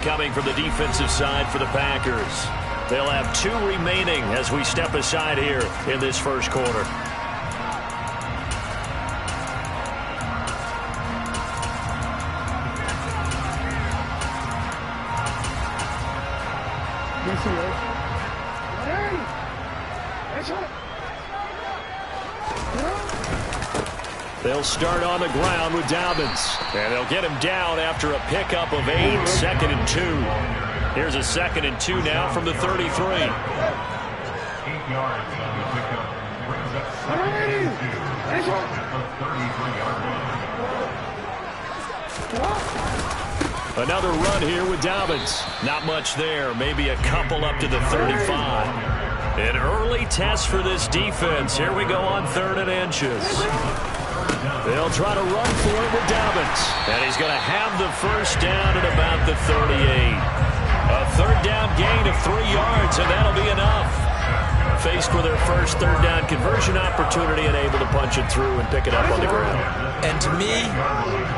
Coming from the defensive side for the Packers. They'll have 2 remaining as we step aside here in this first quarter. They'll start on the ground with Dobbins. And they'll get him down after a pickup of 8, 2nd and 2. Here's a 2nd and 2 now from the 33. 8 yards on the pickup. Brings up 2nd and 2. At the 33-yard line. Another run here with Dobbins. Not much there. Maybe a couple up to the 35. An early test for this defense. Here we go on 3rd and inches. They'll try to run for it with Dobbins. And he's going to have the first down at about the 38. A 3rd down gain of 3 yards, and that'll be enough. Faced with their first 3rd down conversion opportunity and able to punch it through and pick it up on the ground. And to me,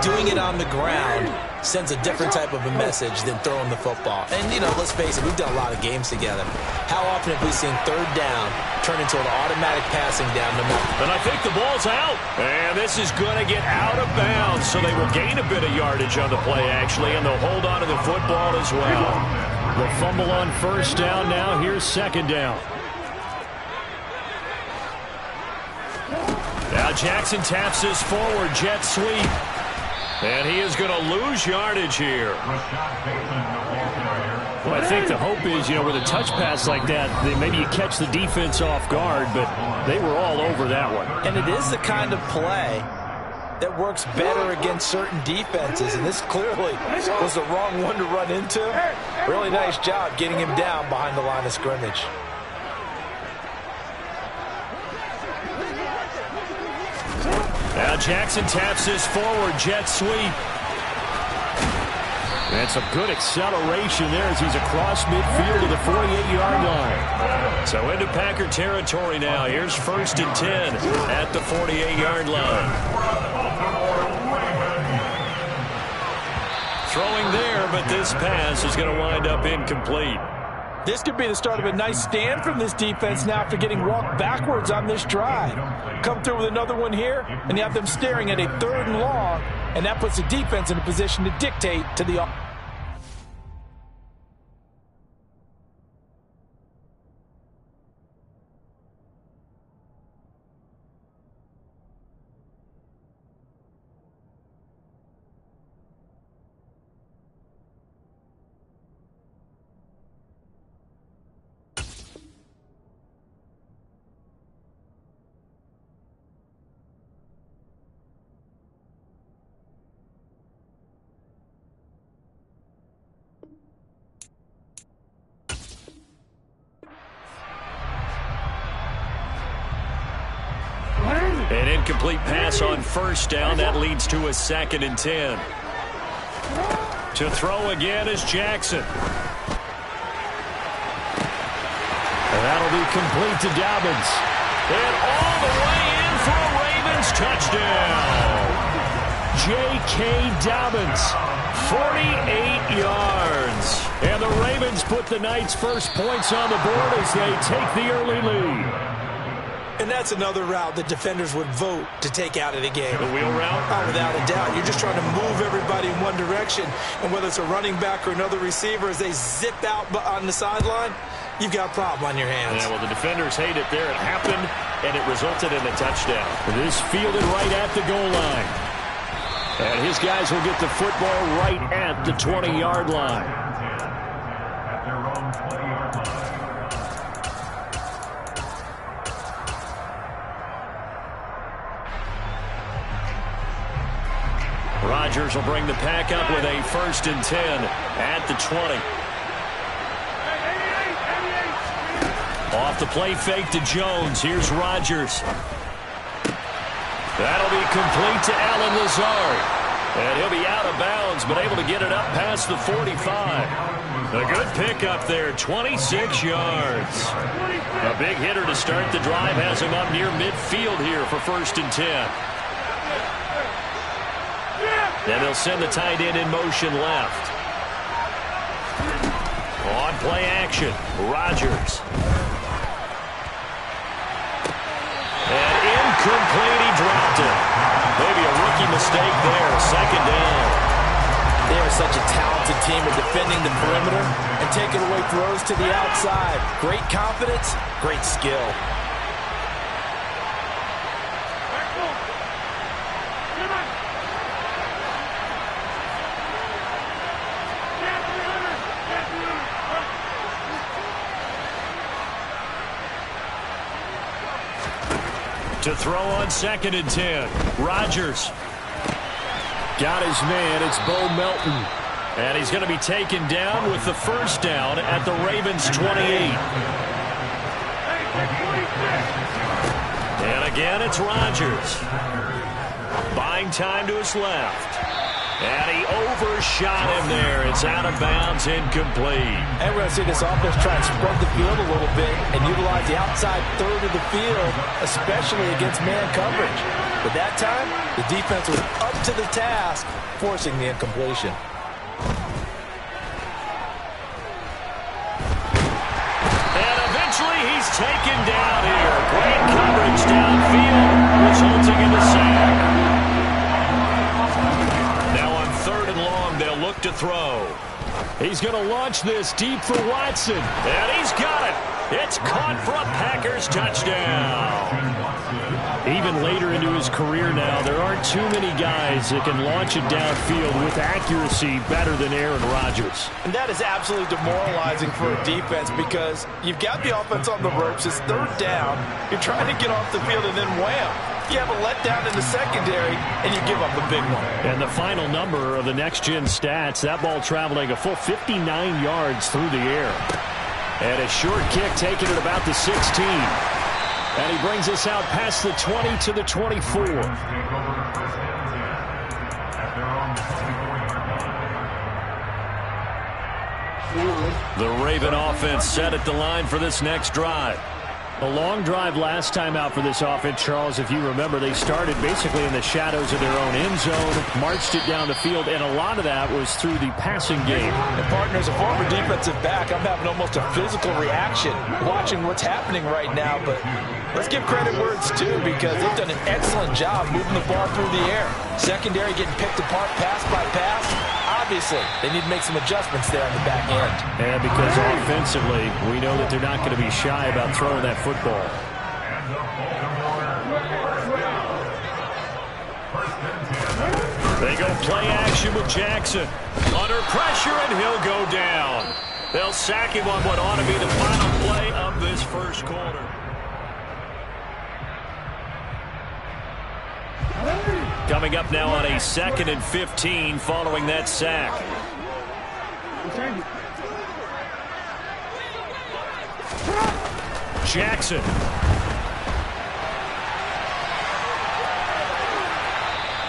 doing it on the ground sends a different type of a message than throwing the football. And, you know, let's face it, we've done a lot of games together. How often have we seen 3rd down turn into an automatic passing down? And I think the ball's out. And this is going to get out of bounds, so they will gain a bit of yardage on the play, actually, and they'll hold on to the football as well. The fumble on 1st down now. Here's 2nd down. Now Jackson taps this forward jet sweep. And he is going to lose yardage here. Well, I think the hope is, you know, with a touch pass like that, maybe you catch the defense off guard, but they were all over that one. And it is the kind of play that works better against certain defenses, and this clearly was the wrong one to run into. Really nice job getting him down behind the line of scrimmage. Now Jackson taps this forward jet sweep. That's a good acceleration there as he's across midfield to the 48-yard line. So into Packer territory now. Here's 1st and 10 at the 48-yard line. Throwing there, but this pass is going to wind up incomplete. This could be the start of a nice stand from this defense now after getting walked backwards on this drive. Come through with another one here, and you have them staring at a 3rd and long, and that puts the defense in a position to dictate to the offense. An incomplete pass on 1st down. That leads to a 2nd and 10. To throw again is Jackson. And that'll be complete to Dobbins. And all the way in for a Ravens touchdown. J.K. Dobbins, 48 yards. And the Ravens put the Knights' first points on the board as they take the early lead. And that's another route that defenders would vote to take out of the game. The wheel route? Oh, without a doubt. You're just trying to move everybody in one direction. And whether it's a running back or another receiver, as they zip out on the sideline, you've got a problem on your hands. Yeah, well, the defenders hate it there. It happened, and it resulted in a touchdown. It is fielded right at the goal line. And his guys will get the football right at the 20-yard line. At their own 20-yard line. Rodgers will bring the pack up with a 1st and 10 at the 20. Off the play fake to Jones. Here's Rodgers. That'll be complete to Allen Lazard. And he'll be out of bounds, but able to get it up past the 45. A good pickup there, 26 yards. A big hitter to start the drive has him up near midfield here for 1st and 10. And they'll send the tight end in motion left. on play action. Rodgers. And incomplete, he dropped it. Maybe a rookie mistake there. Second down. They are such a talented team at defending the perimeter and taking away throws to the outside. Great confidence, great skill. To throw on 2nd and 10. Rodgers. Got his man. It's Bo Melton. And he's going to be taken down with the first down at the Ravens 28. And again, it's Rodgers. Buying time to his left. And he overshot him there. It's out of bounds, incomplete. And we're going to see this offense try and spread the field a little bit and utilize the outside third of the field, especially against man coverage. But that time, the defense was up to the task, forcing the incompletion. And eventually he's taken down here. Great coverage downfield, resulting in a sack. They'll look to throw. He's going to launch this deep for Watson. And he's got it. It's caught for a Packers touchdown. Even later into his career now, there aren't too many guys that can launch it downfield with accuracy better than Aaron Rodgers. And that is absolutely demoralizing for a defense because you've got the offense on the ropes. It's third down. You're trying to get off the field and then wham. You have a letdown in the secondary, and you give up a big one. And the final number of the next-gen stats, that ball traveling a full 59 yards through the air. And a short kick taken at about the 16. And he brings us out past the 20 to the 24. The Raven offense set at the line for this next drive. A long drive last time out for this offense, Charles. If you remember, they started basically in the shadows of their own end zone, marched it down the field, and a lot of that was through the passing game. And partner, as a former defensive back, I'm having almost a physical reaction watching what's happening right now. But let's give credit where it's due because they've done an excellent job moving the ball through the air. Secondary getting picked apart pass by pass. Obviously, they need to make some adjustments there on the back end. And because offensively, we know that they're not going to be shy about throwing that football. They go play action with Jackson. Under pressure, and he'll go down. They'll sack him on what ought to be the final play of this first quarter. Coming up now on a 2nd and 15 following that sack. Jackson.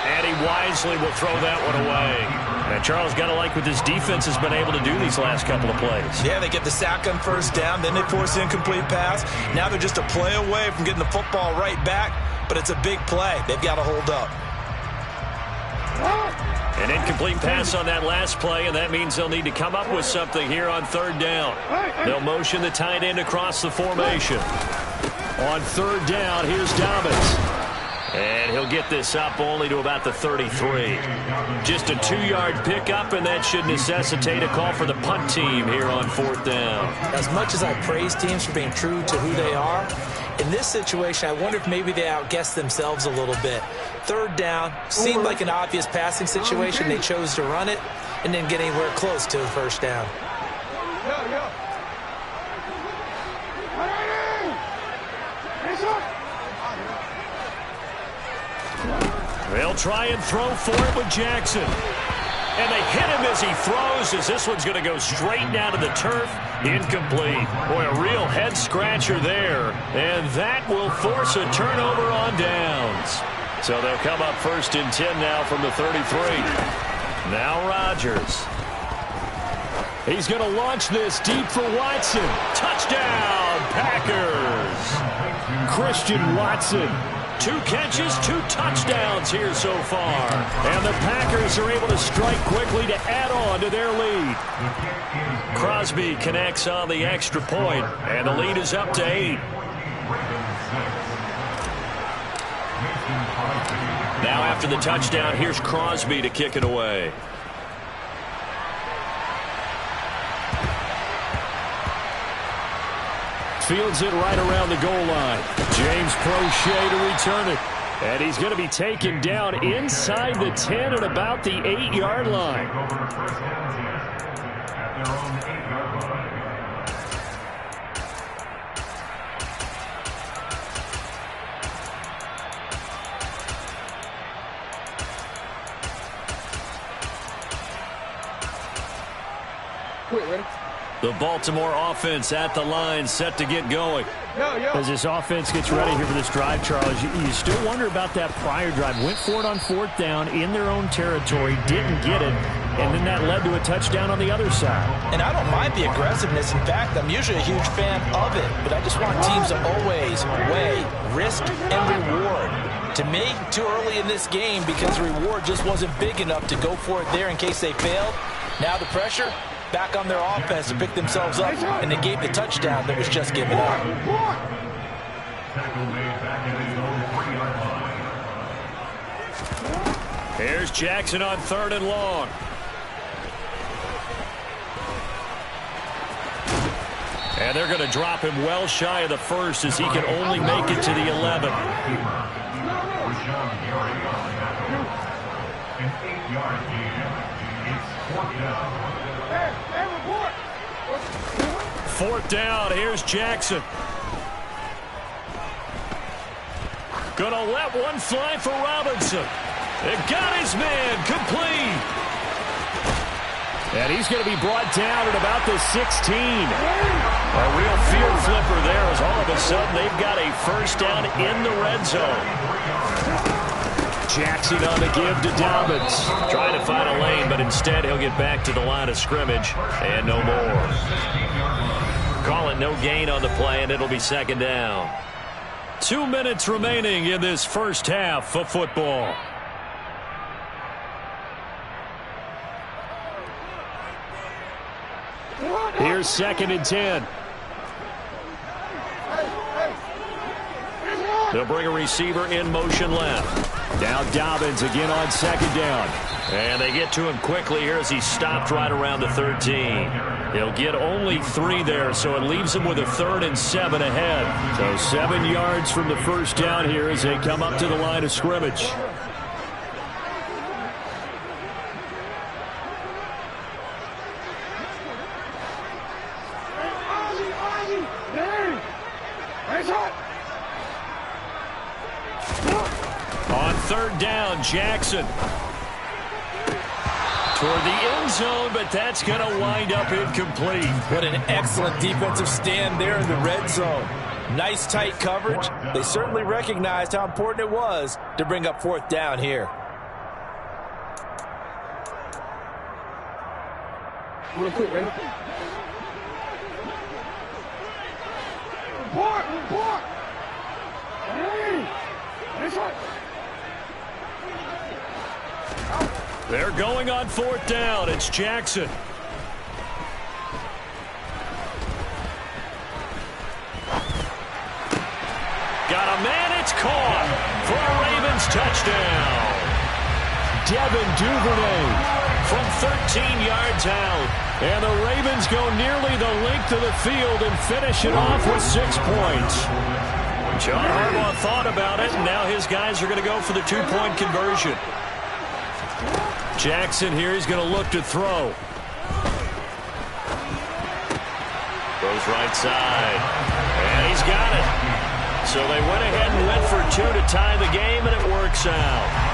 And he wisely will throw that one away. And Charles, got to like what this defense has been able to do these last couple of plays. Yeah, they get the sack on first down, then they force the incomplete pass. Now they're just a play away from getting the football right back, but it's a big play. They've got to hold up. An incomplete pass on that last play, and that means they'll need to come up with something here on third down. They'll motion the tight end across the formation. On third down, here's Dobbins. And he'll get this up only to about the 33. Just a 2-yard pickup, and that should necessitate a call for the punt team here on fourth down. As much as I praise teams for being true to who they are, in this situation, I wonder if maybe they outguessed themselves a little bit. Third down, seemed like an obvious passing situation. They chose to run it and didn't get anywhere close to a first down. They'll try and throw for it with Jackson. And they hit him as he throws, as this one's going to go straight down to the turf. Incomplete. Boy, a real head-scratcher there. And that will force a turnover on downs. So they'll come up 1st and 10 now from the 33. Now Rodgers. He's going to launch this deep for Watson. Touchdown, Packers. Christian Watson 2 catches, 2 touchdowns here so far. And the Packers are able to strike quickly to add on to their lead. Crosby connects on the extra point, and the lead is up to 8. Now after the touchdown, here's Crosby to kick it away. Fields it right around the goal line. James Prochet to return it. And he's going to be taken down inside the 10 at about the 8-yard line. The Baltimore offense at the line, set to get going. As this offense gets ready here for this drive, Charles, you still wonder about that prior drive. Went for it on 4th down in their own territory, didn't get it, and then that led to a touchdown on the other side. And I don't mind the aggressiveness. In fact, I'm usually a huge fan of it, but I just want teams to always weigh risk and reward. To me, too early in this game because the reward just wasn't big enough to go for it there in case they failed. Now the pressure back on their offense to pick themselves up, and they gave the touchdown that was just given up. Here's Jackson on 3rd and long. And they're going to drop him well shy of the 1st as he can only make it to the 11. An 8-yard gain. It's 4th down. 4th down, here's Jackson. Gonna let one fly for Robinson. It got his man complete. And he's going to be brought down at about the 16. A real field flipper there as all of a sudden they've got a 1st down in the red zone. Jackson on the give to Dobbins. Trying to find a lane, but instead he'll get back to the line of scrimmage and no more. Call it no gain on the play, and it'll be 2nd down. 2 minutes remaining in this first half of football. Here's 2nd and 10. They'll bring a receiver in motion left. Now Dobbins again on 2nd down. And they get to him quickly here as he stopped right around the 13. He'll get only 3 there, so it leaves him with a 3rd and 7 ahead. So 7 yards from the 1st down here as they come up to the line of scrimmage. On 3rd down, Jackson. Toward the end zone, but that's going to wind up incomplete. What an excellent defensive stand there in the red zone. Nice tight coverage. They certainly recognized how important it was to bring up 4th down here. Real quick, ready? Report! Hey! Nice one! They're going on 4th down. It's Jackson. Got a man. It's caught for a Ravens touchdown. Devin Duvernay From 13 yards out. And the Ravens go nearly the length of the field and finish it off with 6 points. John Harbaugh thought about it, and now his guys are going to go for the 2-point conversion. Jackson here, he's going to look to throw. Goes right side. And he's got it. So they went ahead and went for 2 to tie the game, and it works out.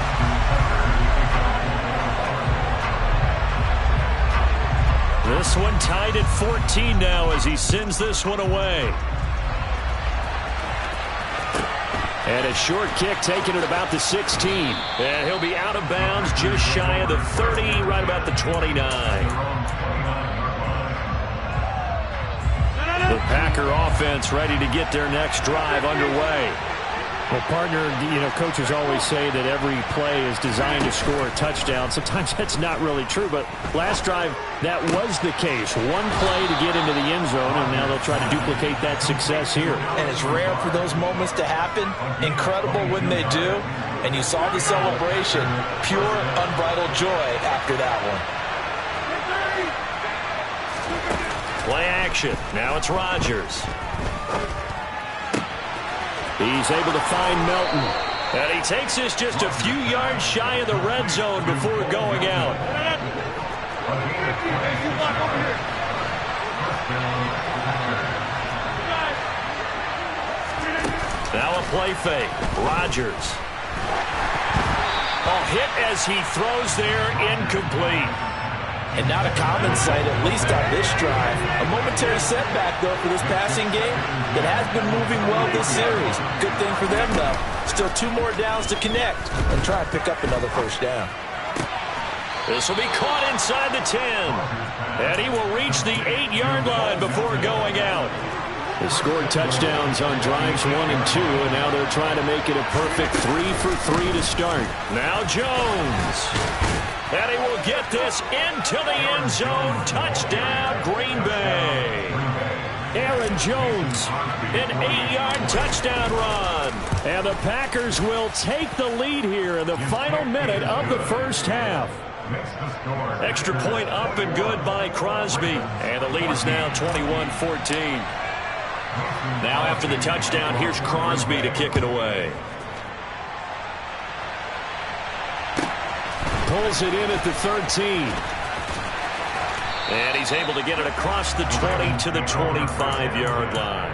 This one tied at 14 now as he sends this one away. And a short kick taken at about the 16. And he'll be out of bounds just shy of the 30, right about the 29. The Packer offense ready to get their next drive underway. Well, partner, coaches always say that every play is designed to score a touchdown. Sometimes that's not really true, but last drive, that was the case. One play to get into the end zone, and now they'll try to duplicate that success here. And it's rare for those moments to happen. Incredible when they do. And you saw the celebration. Pure, unbridled joy after that one. Play action. Now it's Rodgers. He's able to find Melton. And he takes this just a few yards shy of the red zone before going out. Now a play fake. Rodgers. Hit as he throws there, incomplete. And not a common sight, at least on this drive. A momentary setback, though, for this passing game that has been moving well this series. Good thing for them, though. Still 2 more downs to connect and try and pick up another first down. This will be caught inside the 10. And he will reach the 8-yard line before going out. They scored touchdowns on drives 1 and 2, and now they're trying to make it a perfect 3 for 3 to start. Now Jones. And he will get this into the end zone. Touchdown, Green Bay. Aaron Jones. An 8-yard touchdown run. And the Packers will take the lead here in the final minute of the first half. Extra point up and good by Crosby. And the lead is now 21-14. Now after the touchdown, here's Crosby to kick it away. Pulls it in at the 13. And he's able to get it across the 20 to the 25-yard line.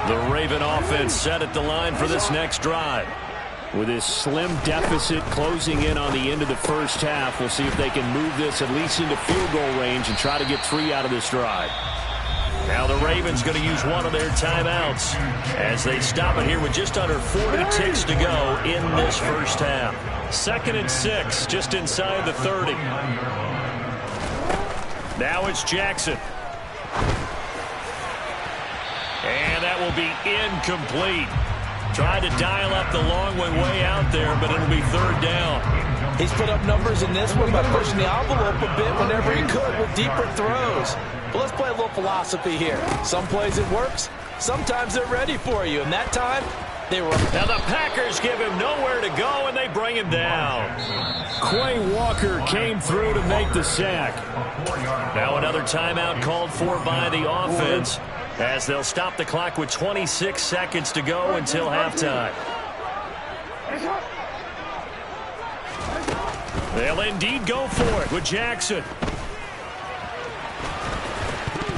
The Raven offense set at the line for this next drive. With this slim deficit closing in on the end of the first half, we'll see if they can move this at least into field goal range and try to get 3 out of this drive. Now the Ravens going to use one of their timeouts as they stop it here with just under 40 ticks to go in this first half. 2nd and 6, just inside the 30. Now it's Jackson. And that will be incomplete. Tried to dial up the long way out there, but it'll be 3rd down. He's put up numbers in this one by pushing the envelope a bit whenever he could with deeper throws. But let's play a little philosophy here. Some plays it works. Sometimes they're ready for you. And that time, they were. Now the Packers give him nowhere to go, and they bring him down. Quay Walker came through to make the sack. Now another timeout called for by the offense, as they'll stop the clock with 26 seconds to go until halftime. They'll indeed go for it with Jackson.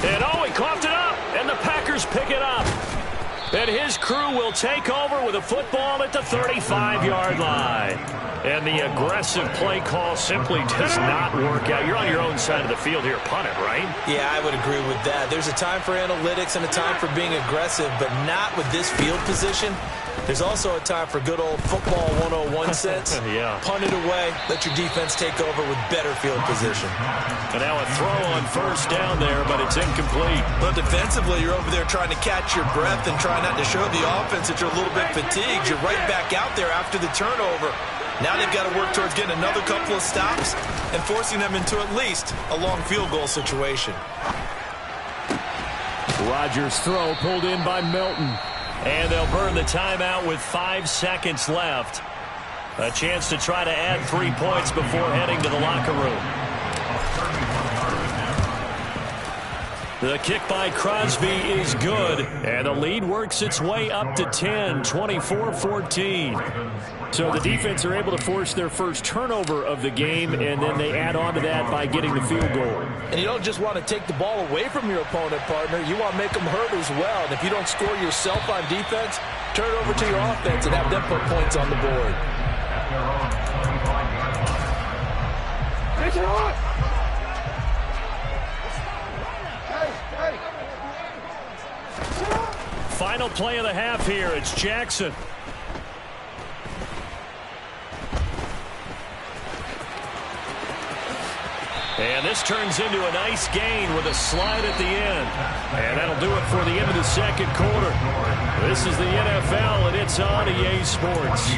And he coughed it up, and the Packers pick it up. And his crew will take over with a football at the 35-yard line. And the aggressive play call simply does not work out. You're on your own side of the field here. Punt it, right? Yeah, I would agree with that. There's a time for analytics and a time for being aggressive, but not with this field position. There's also a time for good old football 101 sense. Yeah. Punt it away. Let your defense take over with better field position. And now a throw on 1st down there, but it's incomplete. Well, defensively, you're over there trying to catch your breath and try not to show the offense that you're a little bit fatigued. You're right back out there after the turnover. Now they've got to work towards getting another couple of stops and forcing them into at least a long field goal situation. Rodgers' throw pulled in by Melton. And they'll burn the timeout with 5 seconds left. A chance to try to add 3 points before heading to the locker room. The kick by Crosby is good, and the lead works its way up to 10, 24-14. So the defense are able to force their first turnover of the game, and then they add on to that by getting the field goal. And you don't just want to take the ball away from your opponent, partner. You want to make them hurt as well. And if you don't score yourself on defense, turn it over to your offense and have them put points on the board. Final play of the half here. It's Jackson. And this turns into a nice gain with a slide at the end. And that'll do it for the end of the second quarter. This is the NFL, and it's on EA Sports.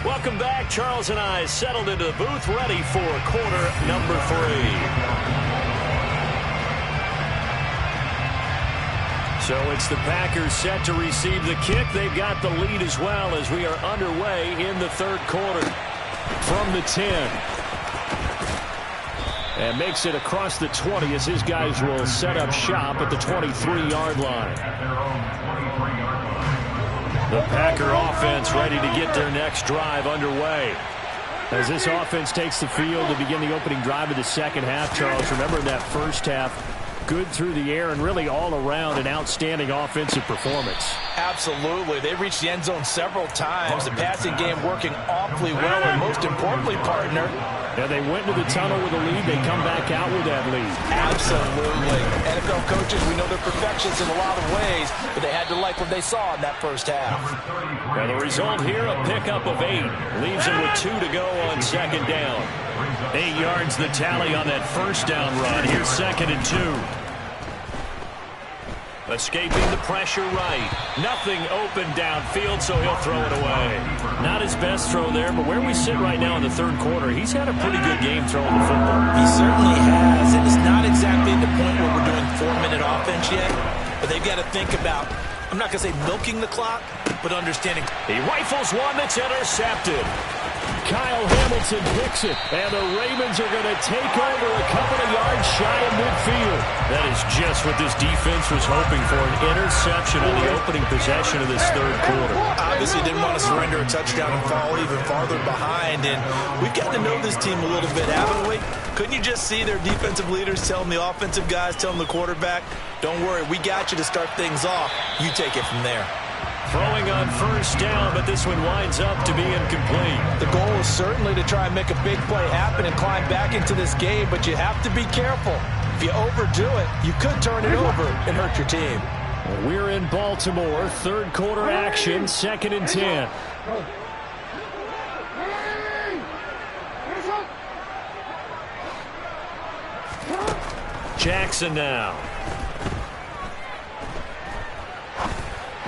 Welcome back. Charles and I settled into the booth, ready for quarter number 3. So it's the Packers set to receive the kick. They've got the lead as well as we are underway in the third quarter. From the 10. And makes it across the 20 as his guys will set up shop at the 23-yard line. The Packer offense ready to get their next drive underway. As this offense takes the field to begin the opening drive of the second half, Charles, remember in that first half, good through the air and really all around an outstanding offensive performance. Absolutely. They reached the end zone several times. The passing game working awfully well, and most importantly, partner, yeah, they went to the tunnel with a lead. They come back out with that lead. Absolutely. NFL coaches, we know they're perfectionists in a lot of ways, but they had to like what they saw in that first half. Now the result here, a pickup of 8. Leaves them with 2 to go on second down. 8 yards the tally on that first down run. Here's second and 2. Escaping the pressure right. Nothing open downfield, so he'll throw it away. Not his best throw there, but where we sit right now in the third quarter, he's had a pretty good game throwing the football. He certainly has, and it's not exactly the point where we're doing 4-minute offense yet, but they've got to think about, I'm not going to say milking the clock, but understanding. He rifles one that's intercepted. Kyle Hamilton picks it, and the Ravens are going to take over a couple of yards shy of midfield. That is just what this defense was hoping for, an interception on the opening possession of this third quarter. Obviously didn't want to surrender a touchdown and fall even farther behind, and we've gotten to know this team a little bit, haven't we? Couldn't you just see their defensive leaders telling the offensive guys, telling the quarterback, don't worry, we got you to start things off. You take it from there. Throwing on first down, but this one winds up to be incomplete. The goal is certainly to try and make a big play happen and climb back into this game, but you have to be careful. If you overdo it, you could turn it over and hurt your team. We're in Baltimore, third quarter action, second and 10. Jackson now.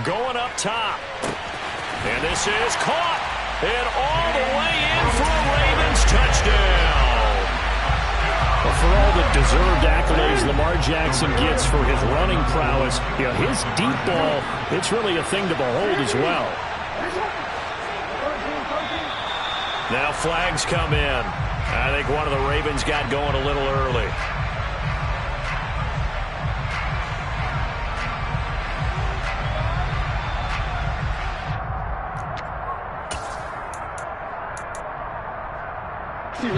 Going up top. And this is caught. And all the way in for a Ravens touchdown. Well, for all the deserved accolades Lamar Jackson gets for his running prowess, you know, his deep ball, it's really a thing to behold as well. Now flags come in. I think one of the Ravens got going a little early.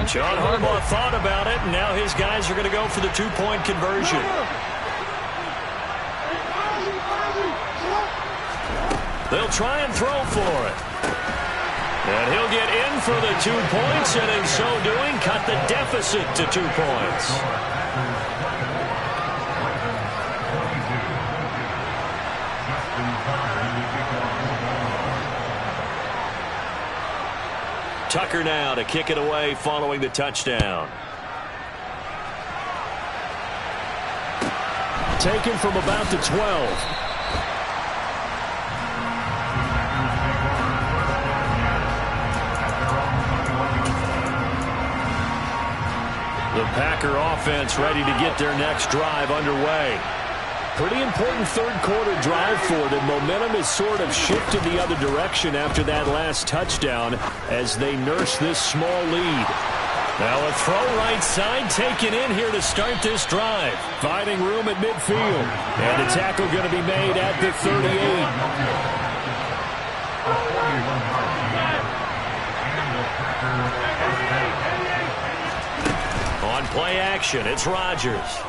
John Harbaugh thought about it, and now his guys are going to go for the two-point conversion. They'll try and throw for it. And he'll get in for the 2 points, and in so doing, cut the deficit to 2 points. Tucker now to kick it away following the touchdown. Taken from about the 12. The Packer offense ready to get their next drive underway. Pretty important third quarter drive for them. Momentum has sort of shifted the other direction after that last touchdown as they nurse this small lead. Now a throw right side taken in here to start this drive. Finding room at midfield. And the tackle going to be made at the 38. On play action, it's Rodgers.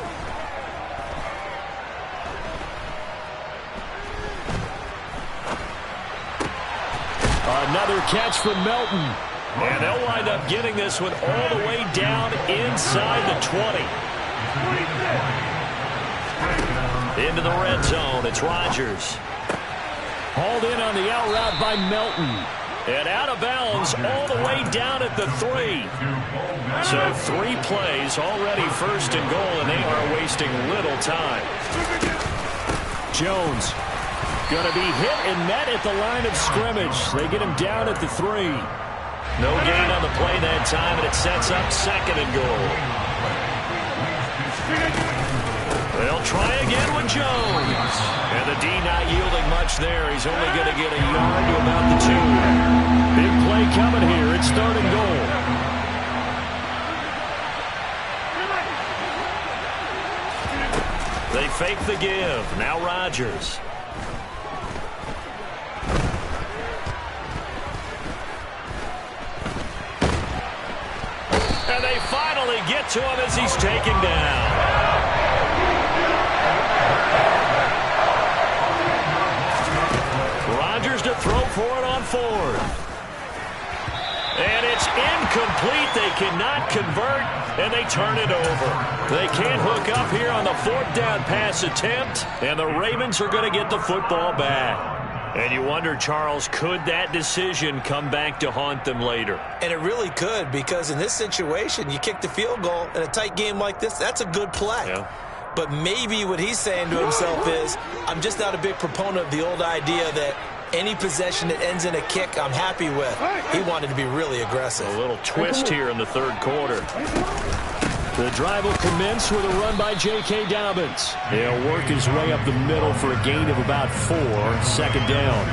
Another catch from Melton. And they'll wind up getting this one all the way down inside the 20. Into the red zone, it's Rodgers. Hauled in on the out route by Melton. And out of bounds all the way down at the 3. So 3 plays already first and goal, and they are wasting little time. Jones going to be hit and met at the line of scrimmage. They get him down at the 3. No gain on the play that time, and it sets up second and goal. They'll try again with Jones. And the D not yielding much there. He's only going to get a yard to about the 2. Big play coming here. It's third and goal. They fake the give. Now Rodgers. And they finally get to him as he's taken down. Rodgers to throw for it on 4th. And it's incomplete. They cannot convert, and they turn it over. They can't hook up here on the 4th down pass attempt, and the Ravens are going to get the football back. And you wonder, Charles, could that decision come back to haunt them later? And it really could, because in this situation, you kick the field goal in a tight game like this, that's a good play. Yeah. But maybe what he's saying to himself is, I'm just not a big proponent of the old idea that any possession that ends in a kick I'm happy with. He wanted to be really aggressive. A little twist here in the 3rd quarter. The drive will commence with a run by J.K. Dobbins. He'll work his way up the middle for a gain of about 4, second down.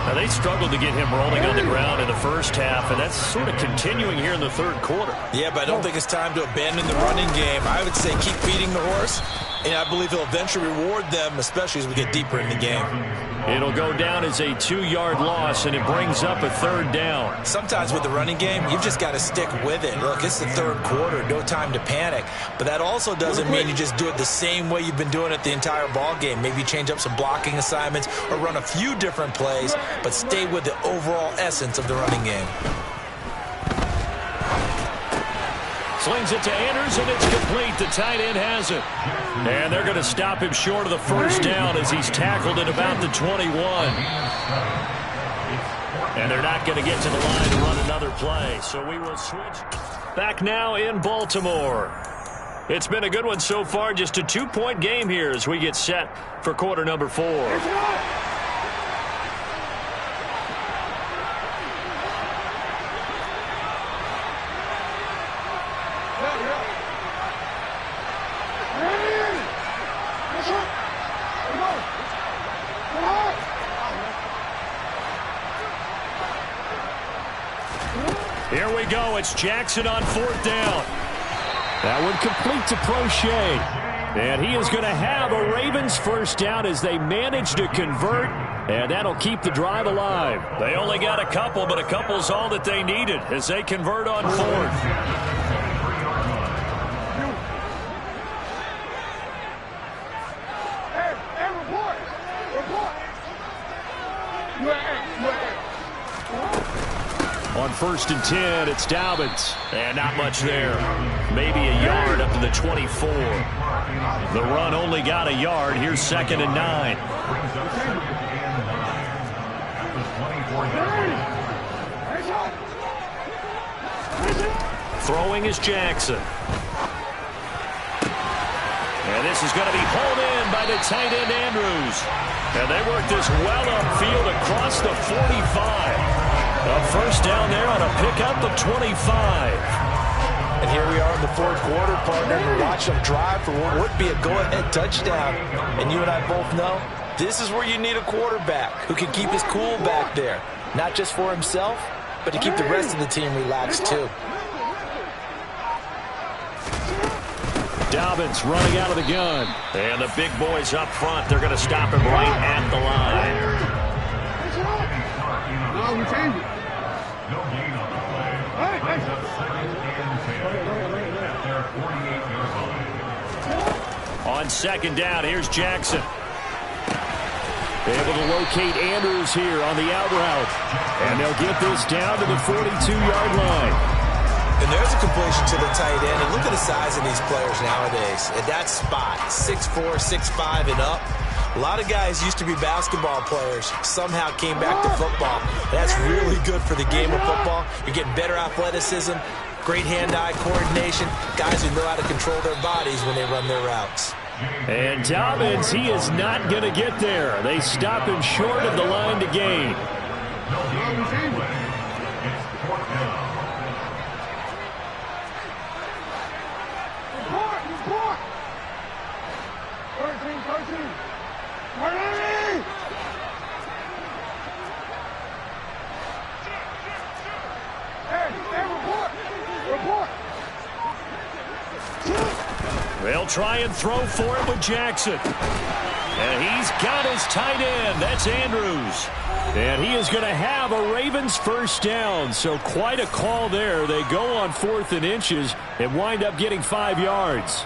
Now, they struggled to get him rolling on the ground in the first half, and that's sort of continuing here in the 3rd quarter. Yeah, but I don't think it's time to abandon the running game. I would say keep feeding the horse, and I believe he'll eventually reward them, especially as we get deeper in the game. It'll go down as a 2-yard loss, and it brings up a 3rd down. Sometimes with the running game, you've just got to stick with it. Look, it's the 3rd quarter, no time to panic. But that also doesn't mean you just do it the same way you've been doing it the entire ball game. Maybe change up some blocking assignments or run a few different plays, but stay with the overall essence of the running game. Slings it to Andrews, and it's complete. The tight end has it. And they're going to stop him short of the 1st down as he's tackled at about the 21. And they're not going to get to the line to run another play. So we will switch. Back now in Baltimore. It's been a good one so far. Just a 2-point game here as we get set for quarter number 4. Here we go. It's Jackson on 4th down. That one complete to Prochet. And he is going to have a Ravens 1st down as they manage to convert. And that'll keep the drive alive. They only got a couple, but a couple's all that they needed as they convert on 4th. On 1st and 10, it's Dobbins. And not much there. Maybe a yard up to the 24. The run only got a yard. Here's 2nd and 9. Throwing is Jackson. And this is going to be hauled in by the tight end Andrews. And they work this well upfield across the 45. A 1st down there on a pickup of 25. And here we are in the 4th quarter, partner. We're watching them drive for what would be a go-ahead touchdown. And you and I both know this is where you need a quarterback who can keep his cool back there. Not just for himself, but to keep the rest of the team relaxed too. Dobbins running out of the gun. And the big boys up front, they're going to stop him right at the line. On 2nd down, here's Jackson. Able to locate Andrews here on the out route. And they'll get this down to the 42-yard line. And there's a completion to the tight end. And look at the size of these players nowadays. At that spot, 6'4", 6'5", and up. A lot of guys used to be basketball players, somehow came back to football. That's really good for the game of football. You're getting better athleticism, great hand-eye coordination, guys who know how to control their bodies when they run their routes. And Dobbins, he is not going to get there. They stop him short of the line to gain. They'll try and throw for it with Jackson. And he's got his tight end. That's Andrews. And he is going to have a Ravens first down. So quite a call there. They go on 4th and inches and wind up getting 5 yards.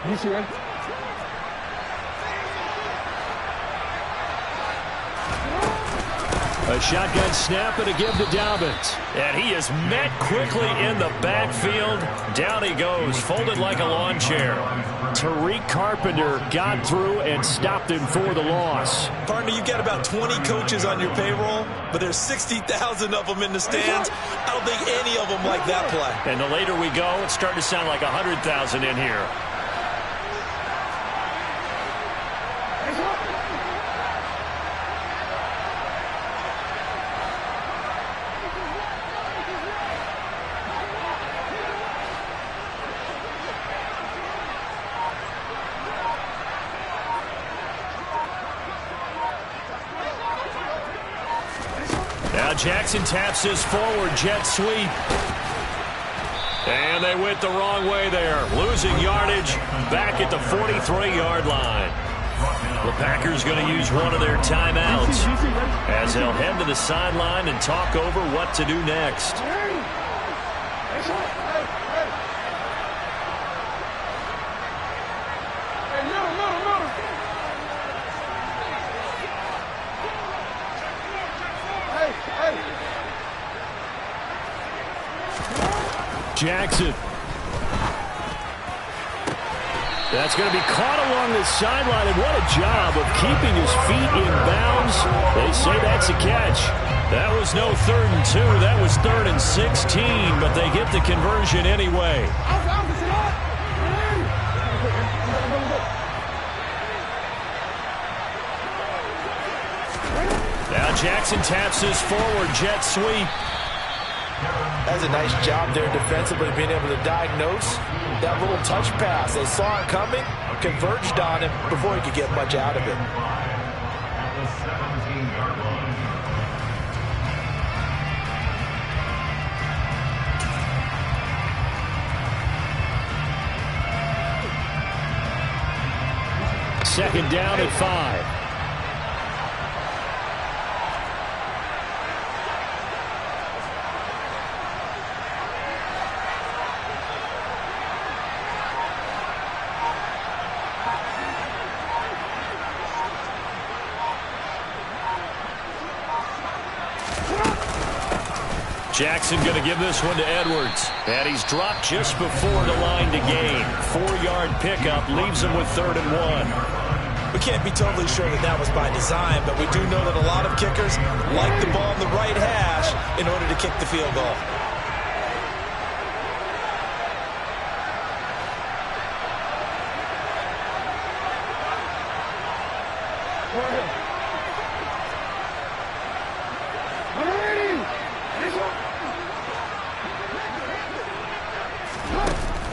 A shotgun snap and a give to Dobbins. And he is met quickly in the backfield. Down he goes, folded like a lawn chair. Tariq Carpenter got through and stopped him for the loss. Partner, you've got about 20 coaches on your payroll, but there's 60,000 of them in the stands. I don't think any of them like that play. And the later we go, it's starting to sound like 100,000 in here. Jackson taps his forward jet sweep. And they went the wrong way there. Losing yardage back at the 43-yard line. The Packers going to use one of their timeouts as they'll head to the sideline and talk over what to do next. Jackson. That's going to be caught along the sideline, and what a job of keeping his feet in bounds. They say that's a catch. That was no 3rd and 2. That was 3rd and 16, but they get the conversion anyway. Now Jackson taps his forward jet sweep. That's a nice job there defensively, being able to diagnose that little touch pass. They saw it coming, converged on him before he could get much out of it. Second down at 5. Jackson going to give this one to Edwards. And he's dropped just before the line to gain. 4-yard pickup leaves him with 3rd and 1. We can't be totally sure that that was by design, but we do know that a lot of kickers like the ball in the right hash in order to kick the field goal.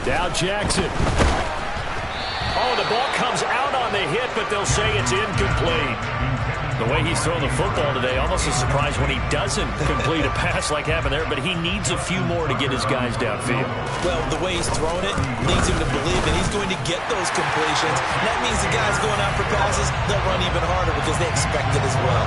Now Jackson. Oh, the ball comes out on the hit, but they'll say it's incomplete. The way he's throwing the football today, almost a surprise when he doesn't complete a pass like happened there, but he needs a few more to get his guys downfield. Well, the way he's thrown it leads him to believe that he's going to get those completions. And that means the guys going out for passes, they'll run even harder because they expect it as well.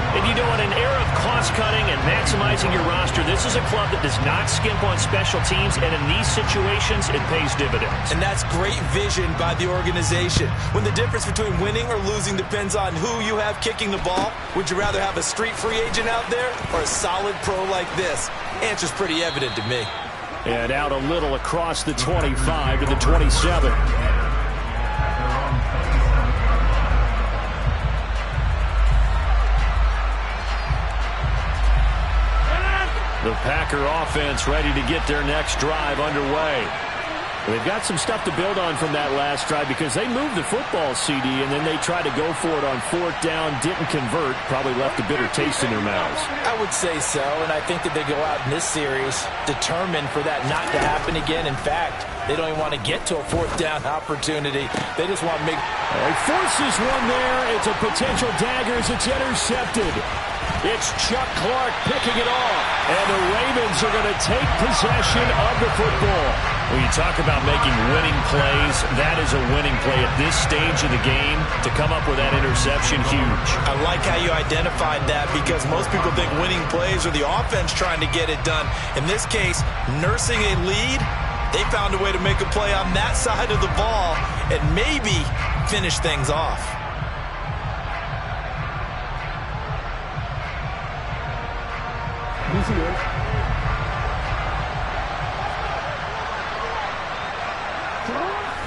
And you know, in an era of cost-cutting and maximizing your roster, this is a club that does not skimp on special teams, and in these situations, it pays dividends. And that's great vision by the organization. When the difference between winning or losing depends on who you have kicking the ball, would you rather have a street free agent out there or a solid pro like this? Answer's pretty evident to me. And out a little across the 25 to the 27. Packer offense ready to get their next drive underway. They've got some stuff to build on from that last drive because they moved the football, CD, and then they tried to go for it on 4th down, didn't convert, probably left a bitter taste in their mouths. I would say so, and I think that they go out in this series determined for that not to happen again. In fact, they don't even want to get to a 4th down opportunity. They just want to make... He forces one there. It's a potential dagger as it's intercepted. It's Chuck Clark picking it off. And the Ravens are going to take possession of the football. When you talk about making winning plays, that is a winning play at this stage of the game. To come up with that interception, huge. I like how you identified that because most people think winning plays are the offense trying to get it done. In this case, nursing a lead, they found a way to make a play on that side of the ball and maybe finish things off.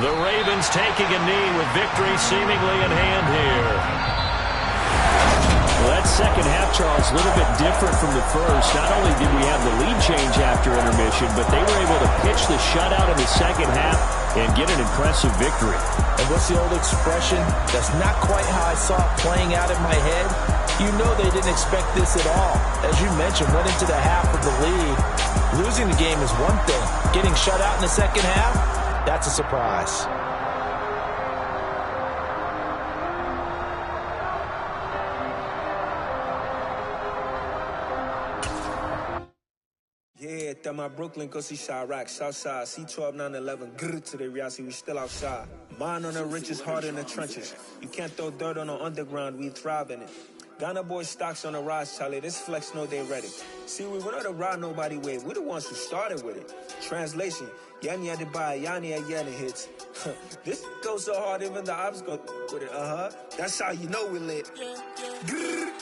The Ravens taking a knee with victory seemingly in hand here. Well, that second half, Charles, a little bit different from the first. Not only did we have the lead change after intermission, but they were able to pitch the shutout in the second half and get an impressive victory. And what's the old expression? That's not quite how I saw it playing out in my head. You know they didn't expect this at all. As you mentioned, went into the half with the lead. Losing the game is one thing. Getting shut out in the second half, that's a surprise. Yeah, that my Brooklyn, go see Chirac, Southside, C12, 911, grrr to the reality, we still outside. Mine on the richest, heart in the trenches. You can't throw dirt on the underground, we thrive in it. Ghana boys stocks on the rise, Charlie, this flex know they ready. See, we were not to ride nobody with, we're the ones who started with it. Translation, Yanni had to buy, Yanni had Yanni hits. This goes so hard, even the ops go with it, That's how you know we lit. Grrr,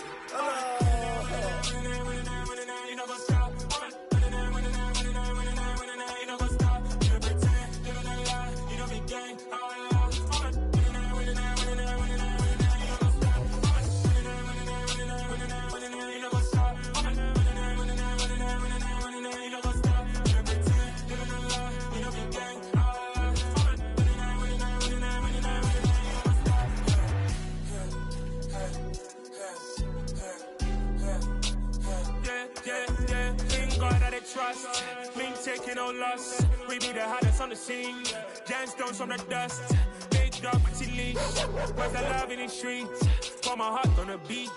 Trust, we ain't taking no loss. We be the hottest on the scene. Gemstones from the dust. Big dog, pretty leash. Where's the love in the streets? Pour my heart on the beat.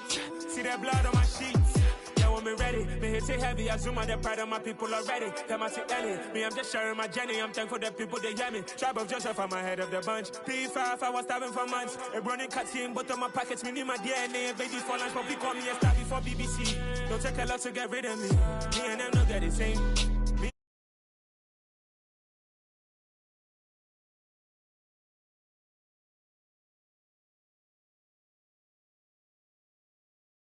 See that blood on my sheets. Yeah, when me ready, me hit it heavy. I zoom out the pride of my people already. Them I see Ellie. Me, I'm just sharing my journey. I'm thankful that people they hear me. Tribe of Joseph, I'm ahead of the bunch. P5, I was starving for months. A running cuts in, but on my pockets, me need my DNA. Baby for lunch, but we call me a star before BBC. Don't take a lot to get rid of me. Me and them don't get the same.